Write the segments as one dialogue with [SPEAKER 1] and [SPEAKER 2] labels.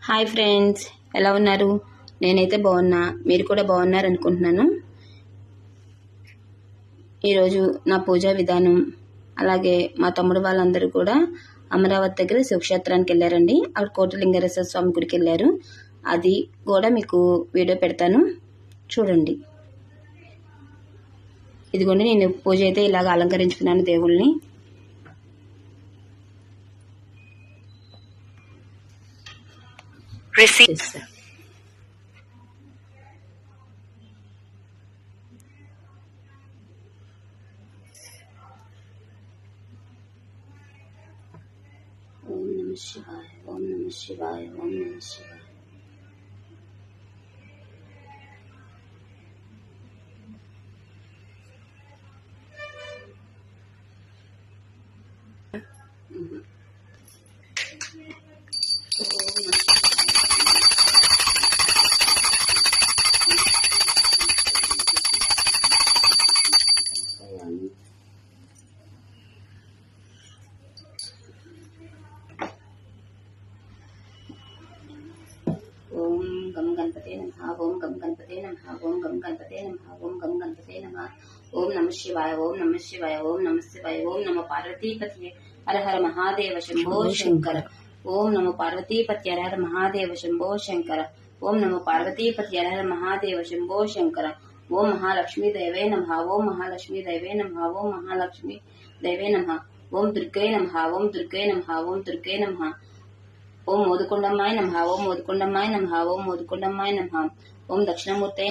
[SPEAKER 1] Hi friends, ఎలా ఉన్నారు? నేనైతే బాగున్నా, మీరు కూడా బాగున్నారు అనుకుంటున్నాను. ఈరోజు నా పూజా విధానం, అలాగే మా తమ్ముడు వాళ్ళందరూ కూడా అమరావతి దగ్గర శివక్షేత్రానికి వెళ్ళారండి. అక్కడ కోటలింగేశ్వర స్వామి గుడికి వెళ్ళారు. అది కూడా మీకు వీడియో పెడతాను, చూడండి. ఇదిగోండి, నేను పూజ అయితే ఇలాగ అలంకరించుకున్నాను దేవుళ్ళని. ఓం నమ శివాయ, ఓం నమ శివాయ, ఓం నమ శివాయ. ఓం గం గణపతే నమః, ఓం గం గణపతే నమః, ఓం గం గణపతే నమః, ఓం గం గణపతే నమః. ఓం నమ శివాయ, ఓం నమ శివాయ, ఓం నమ శివాయ. ఓం నమ పార్వతీపతయే హర హర మహాదేవ శంభో శంకర. ఓం నమ పార్వతీపతయే హర హర మహాదేవ శంభో శంకర. ఓం నమ పార్వతీపతయే హర హర మహాదేవ శంభో శంకర. ఓం మహాలక్ష్మీ దైవే నమః, ఓం మహాలక్ష్మీ దైవే నమః, ఓం మహాలక్ష్మీ దైవే నమః. ఓం దుర్గే నమః, ఓం దుర్గే నమః, ఓం దుర్గే నమః. ఓం మోదుకొండమ్మాయ నమః, ఓం మోదుకొండమ్మాయ నమః, ఓం మోదుకొండమ్మాయ నమః. ఓం దక్షిణమూర్తయ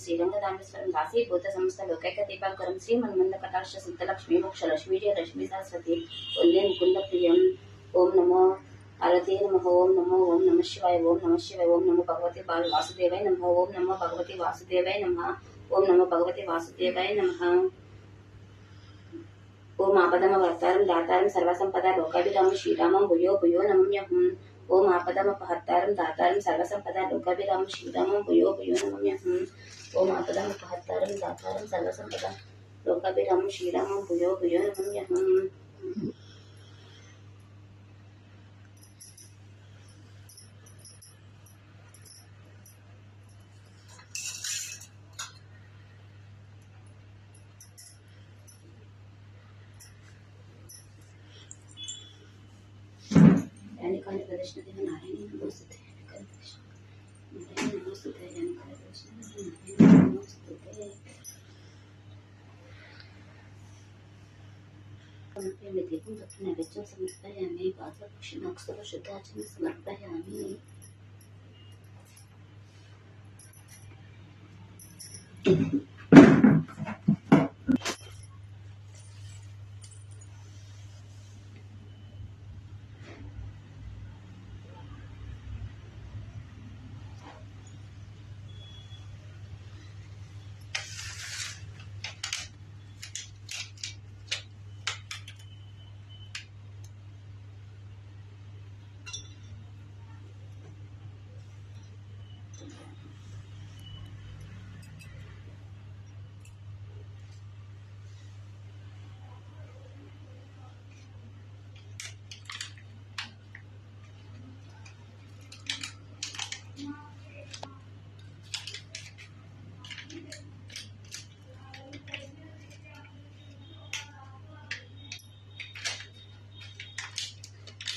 [SPEAKER 1] శ్రీరంగదామేశ్వరం దాసీభూత సంస్థ లోకైక దీపాకరం శ్రీ మన్మంద కటాక్ష సిద్ధ లక్ష్మీ మోక్ష లక్ష్మీ జయ లక్ష్మీ సరస్వతి వందే ముకుంద ప్రియం. ఓం నమో పార్వతీ నమః, ఓం నమ శివాయ, ఓం నమ శివాయ. ఓం నమో భగవతి వాసుదేవాయ నమః, ఓం నమో భగవతి వాసుదేవాయ నమః, ఓం నమో భగవతి వాసుదేవాయ నమః. ఓం ఆపదమ వర్తారం దాతారం సర్వసంపద లోకాభిరామం శ్రీరామం భూయో భూయో నమమ్యహం. ఓం ఆపదమపహర్తారం దాతారం సర్వసంపద లోకాభిరామం శ్రీరామం భూయో భూయో నమమ్యహం. ఓం ఆపదమపహర్తారం దాతారం సర్వసంపద లోకాభిరామం శ్రీరామం భూయో భూయో నమమ్యహం. यानिकानि प्रदर्शनते नारायणी नमोस्तुते, यानिकानि प्रदर्शनते नारायणी नमोस्तुते, यानिकानि प्रदर्शनते नारायणी नमोस्तुते. समर्पयामि दीपं तत्र नैवेद्यं समर्पयामि, पात्रदक्षिणाक्षतं शुद्धाचनं समर्पयामि.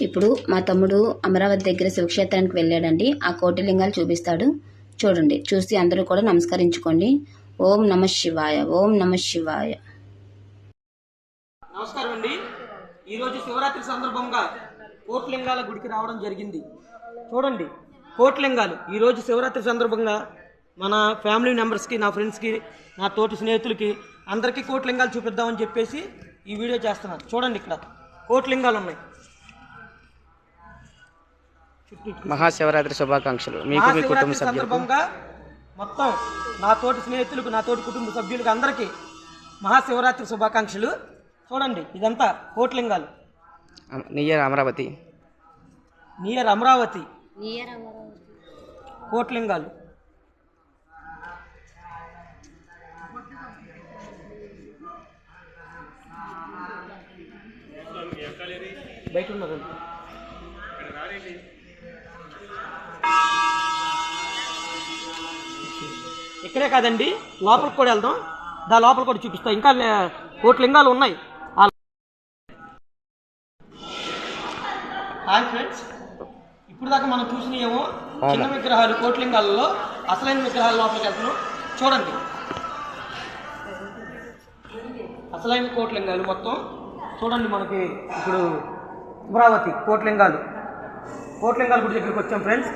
[SPEAKER 1] ఇప్పుడు మా తమ్ముడు అమరావతి దగ్గర శివక్షేత్రానికి వెళ్ళాడండి. ఆ కోటిలింగాలు చూపిస్తాడు, చూడండి. చూసి అందరూ కూడా నమస్కరించుకోండి. ఓం నమ శివాయ, ఓం నమ శివాయ.
[SPEAKER 2] నమస్కారం అండి. ఈరోజు శివరాత్రి సందర్భంగా కోటిలింగాల గుడికి రావడం జరిగింది. చూడండి కోటిలింగాలు. ఈరోజు శివరాత్రి సందర్భంగా మన ఫ్యామిలీ మెంబర్స్కి, నా ఫ్రెండ్స్కి, నా తోటి స్నేహితులకి అందరికీ కోటిలింగాలు చూపిద్దామని చెప్పేసి ఈ వీడియో చేస్తున్నాను. చూడండి ఇక్కడ కోటిలింగాలు ఉన్నాయి.
[SPEAKER 3] మహాశివరాత్రి శుభాకాంక్షలు మీకు, మీ కుటుంబ సభ్యులకు.
[SPEAKER 2] సందర్భంగా మొత్తం నా తోటి స్నేహితులకు, నా తోటి కుటుంబ సభ్యులకు అందరికీ మహాశివరాత్రి శుభాకాంక్షలు. చూడండి ఇదంతా కోటిలింగాలు.
[SPEAKER 3] నియర్ అమరావతి,
[SPEAKER 2] నియర్ అమరావతి కోటిలింగాలు. బయట ఉన్నదండి. ఇక్కడే కాదండి, లోపలికి కూడా వెళ్దాం. లోపల కూడా చూపిస్తా. ఇంకా కోటిలింగాలు ఉన్నాయి. హాయ్ ఫ్రెండ్స్, ఇప్పుడు దాకా మనం చూసినయేమో చిన్న విగ్రహాలు కోటిలింగాలలో. అసలైన విగ్రహాల లోపలికి వెళ్తున్నాం. చూడండి అసలైన కోటిలింగాలు మొత్తం. చూడండి మనకి ఇప్పుడు అమరావతి కోటిలింగాలు గుడి దగ్గరికి వచ్చాం ఫ్రెండ్స్.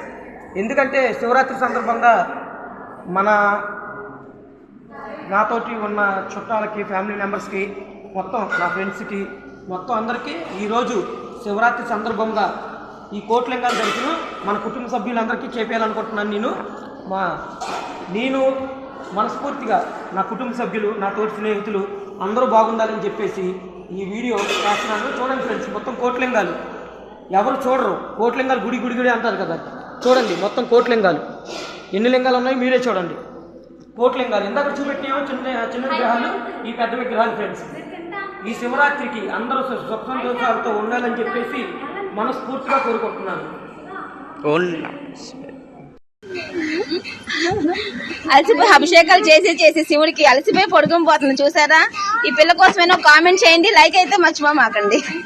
[SPEAKER 2] ఎందుకంటే శివరాత్రి సందర్భంగా నాతోటి ఉన్న చుట్టాలకి, ఫ్యామిలీ మెంబర్స్కి, మొత్తం నా ఫ్రెండ్స్కి, మొత్తం అందరికీ ఈరోజు శివరాత్రి సందర్భంగా ఈ కోటిలింగాల దర్శనం మన కుటుంబ సభ్యులందరికీ చేపేయాలనుకుంటున్నాను. నేను మనస్ఫూర్తిగా నా కుటుంబ సభ్యులు, నా తోటి స్నేహితులు అందరూ బాగుండాలని చెప్పేసి ఈ వీడియో చేస్తున్నాను. చూడండి ఫ్రెండ్స్, మొత్తం కోటిలింగాలు. ఎవరు చూడరు, కోటిలింగాలు గుడి గుడి గుడి అంటారు కదా. చూడండి మొత్తం కోటిలింగాలు. ఎన్ని లింగాలు ఉన్నాయి మీరే చూడండి. కోటిలింగాలు ఇందాక చూపెట్టిన చిన్న విగ్రహాలు, ఈ పెద్ద విగ్రహాలు ఫ్రెండ్స్. ఈ శివరాత్రికి అందరూ సుఖ సంతోషాలతో ఉండాలని చెప్పేసి మనస్ఫూర్తిగా కోరుకుంటున్నాను.
[SPEAKER 1] అలసిపోయి అభిషేకాలు చేసి శివుడికి అలసిపోయి పడుకొని పోతుంది. చూసారా? ఈ పిల్ల కోసమైనా కామెంట్ చేయండి, లైక్ అయితే మర్చిపోమాకండి.